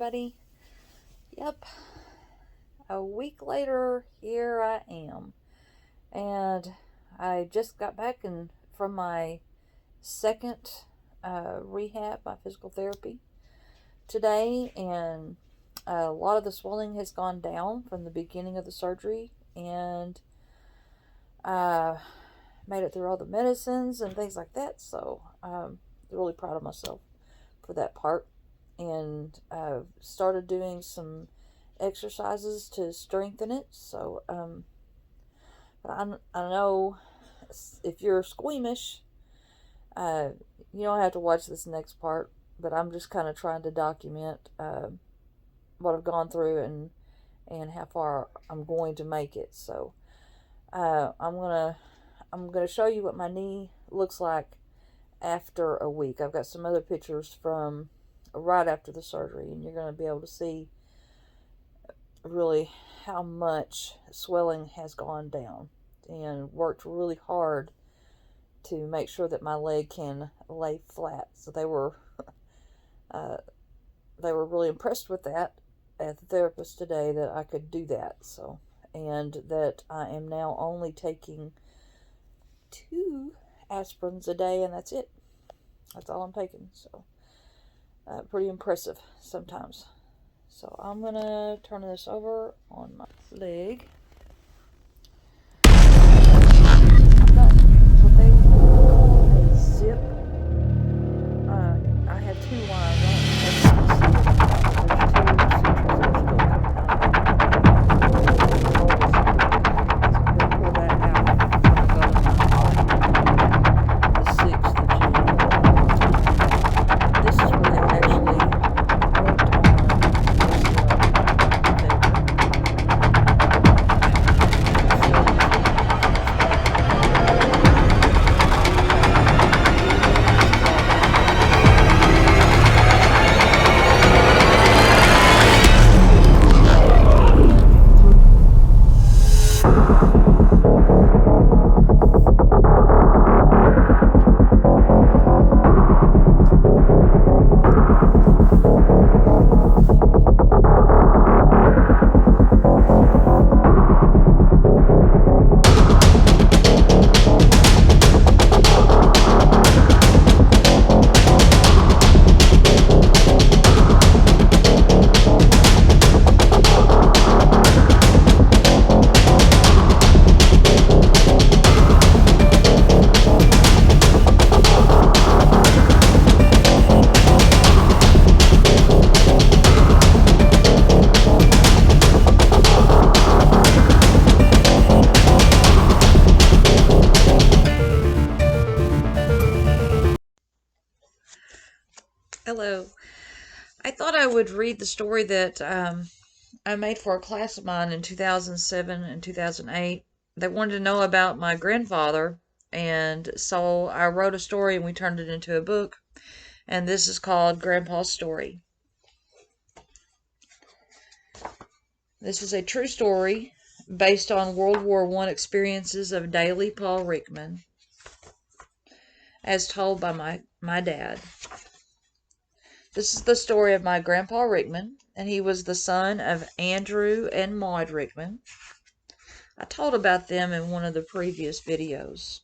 everybody. Yep, a week later, here I am. And I just got back from my second rehab, my physical therapy today, and a lot of the swelling has gone down from the beginning of the surgery, and I made it through all the medicines and things like that, so I'm really proud of myself for that part. And started doing some exercises to strengthen it. So, but I know if you're squeamish, uh, you don't have to watch this next part. But I'm just kind of trying to document what I've gone through and how far I'm going to make it. So, I'm gonna show you what my knee looks like after a week. I've got some other pictures from right after the surgery, and you're going to be able to see really how much swelling has gone down, and worked really hard to make sure that my leg can lay flat. So they were really impressed with that at the therapist today, that I could do that. So, and that I am now only taking 2 aspirins a day, and that's it. That's all I'm taking. So pretty impressive sometimes. So I'm gonna turn this over on my leg. I've got what they call a zip. I have 2 lines. I don't know if you can see it. Hello. I thought I would read the story that I made for a class of mine in 2007 and 2008. They wanted to know about my grandfather, and so I wrote a story and we turned it into a book. And this is called Grandpa's Story. This is a true story based on World War I experiences of Daley Paul Rickman, as told by my dad. This is the story of my Grandpa Rickman, and he was the son of Andrew and Maud Rickman. I told about them in one of the previous videos.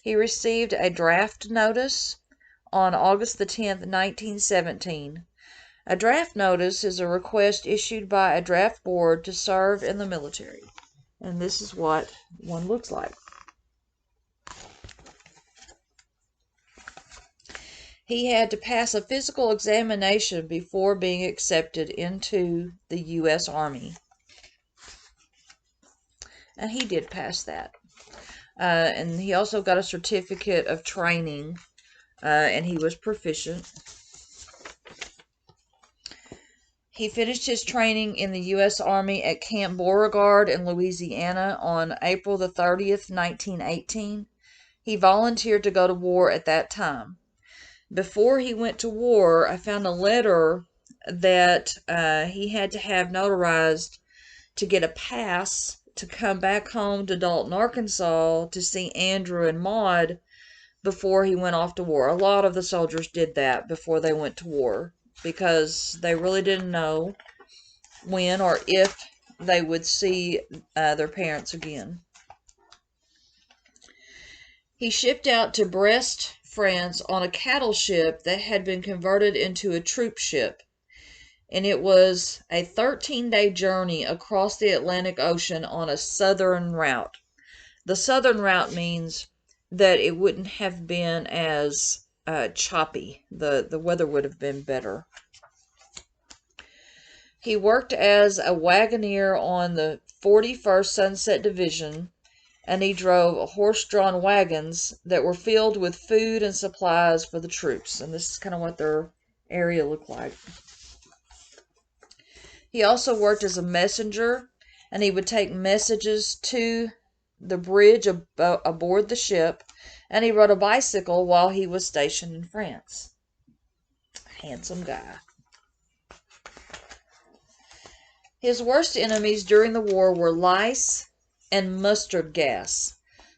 He received a draft notice on August the 10th, 1917. A draft notice is a request issued by a draft board to serve in the military. And this is what one looks like. He had to pass a physical examination before being accepted into the U.S. Army. And he did pass that. And he also got a certificate of training, and he was proficient. He finished his training in the U.S. Army at Camp Beauregard in Louisiana on April the 30th, 1918. He volunteered to go to war at that time. Before he went to war, I found a letter that he had to have notarized to get a pass to come back home to Dalton, Arkansas to see Andrew and Maud before he went off to war. A lot of the soldiers did that before they went to war because they really didn't know when or if they would see their parents again. He shipped out to Brest, France on a cattle ship that had been converted into a troop ship, and it was a 13-day journey across the Atlantic Ocean on a southern route. The southern route means that it wouldn't have been as choppy. The weather would have been better. He worked as a wagoneer on the 41st Sunset Division, and he drove horse-drawn wagons that were filled with food and supplies for the troops. And this is kind of what their area looked like. He also worked as a messenger, and he would take messages to the bridge aboard the ship, and he rode a bicycle while he was stationed in France. Handsome guy. His worst enemies during the war were lice and mustard gas.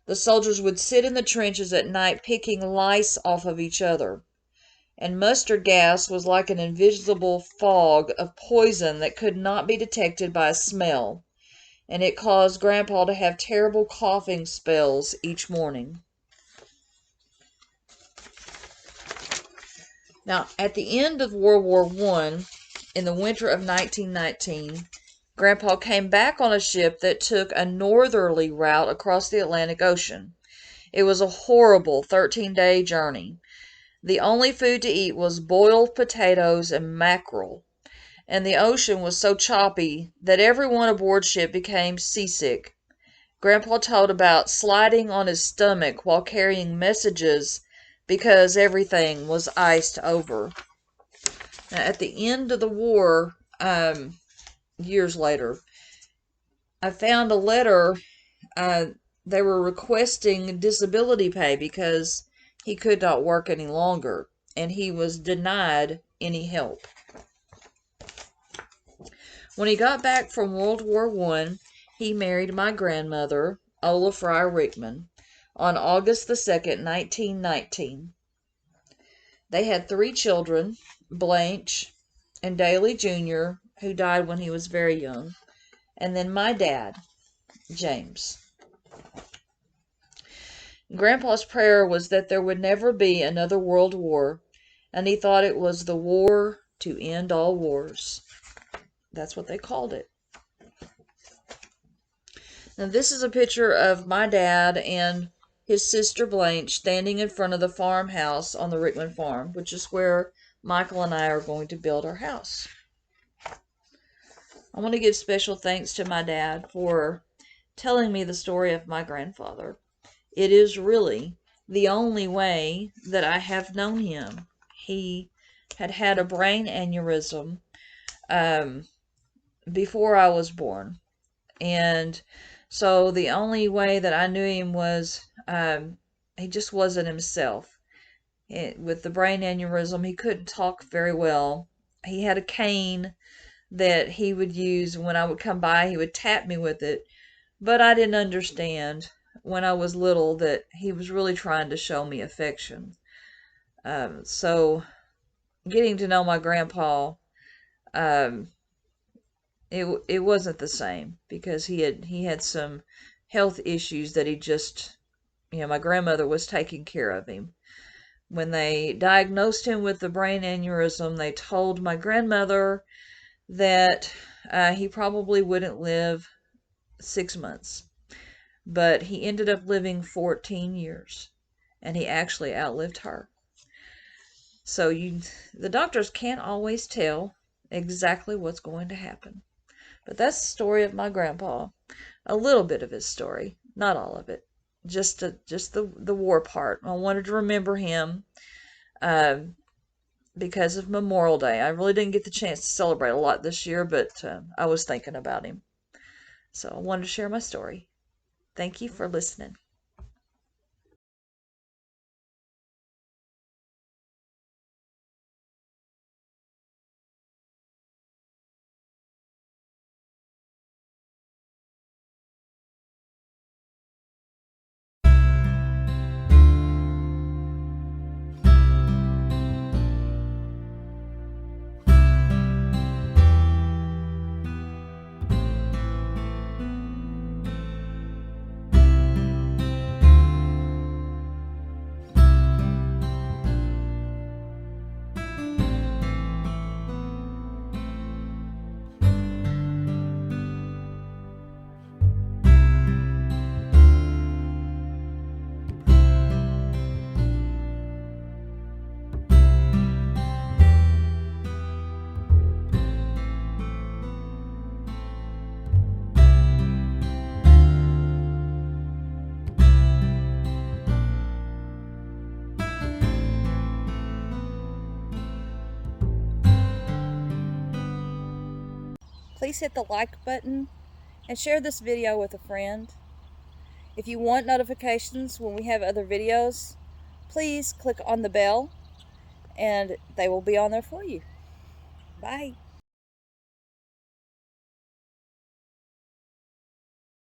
The soldiers would sit in the trenches at night picking lice off of each other. And mustard gas was like an invisible fog of poison that could not be detected by a smell, and it caused Grandpa to have terrible coughing spells each morning. Now, at the end of World War I, in the winter of 1919, Grandpa came back on a ship that took a northerly route across the Atlantic Ocean. It was a horrible 13-day journey. The only food to eat was boiled potatoes and mackerel, and the ocean was so choppy that everyone aboard ship became seasick. Grandpa told about sliding on his stomach while carrying messages because everything was iced over. Now, at the end of the war, years later, I found a letter. They were requesting disability pay because he could not work any longer, and he was denied any help. When he got back from World War I, he married my grandmother, Ola Fryer Rickman, on August the 2nd, 1919. They had 3 children, Blanche and Daly Jr., who died when he was very young, and then my dad, James. Grandpa's prayer was that there would never be another world war, and he thought it was the war to end all wars. That's what they called it. Now, this is a picture of my dad and his sister Blanche standing in front of the farmhouse on the Rickman farm, which is where Michael and I are going to build our house. I want to give special thanks to my dad for telling me the story of my grandfather. It is really the only way that I have known him. He had a brain aneurysm before I was born. And so the only way that I knew him was he just wasn't himself. With the brain aneurysm, he couldn't talk very well. He had a cane that he would use when I would come by. He would tap me with it. But I didn't understand when I was little that he was really trying to show me affection. So getting to know my grandpa, it wasn't the same because he had some health issues that he just, my grandmother was taking care of him. When they diagnosed him with the brain aneurysm, they told my grandmother that he probably wouldn't live 6 months. But he ended up living 14 years, and he actually outlived her. So the doctors can't always tell exactly what's going to happen. But that's the story of my grandpa. A little bit of his story, not all of it. Just the war part. I wanted to remember him because of Memorial Day. I really didn't get the chance to celebrate a lot this year, but I was thinking about him. So I wanted to share my story. Thank you for listening. please hit the like button and share this video with a friend. If you want notifications when we have other videos, please click on the bell and they will be on there for you. Bye.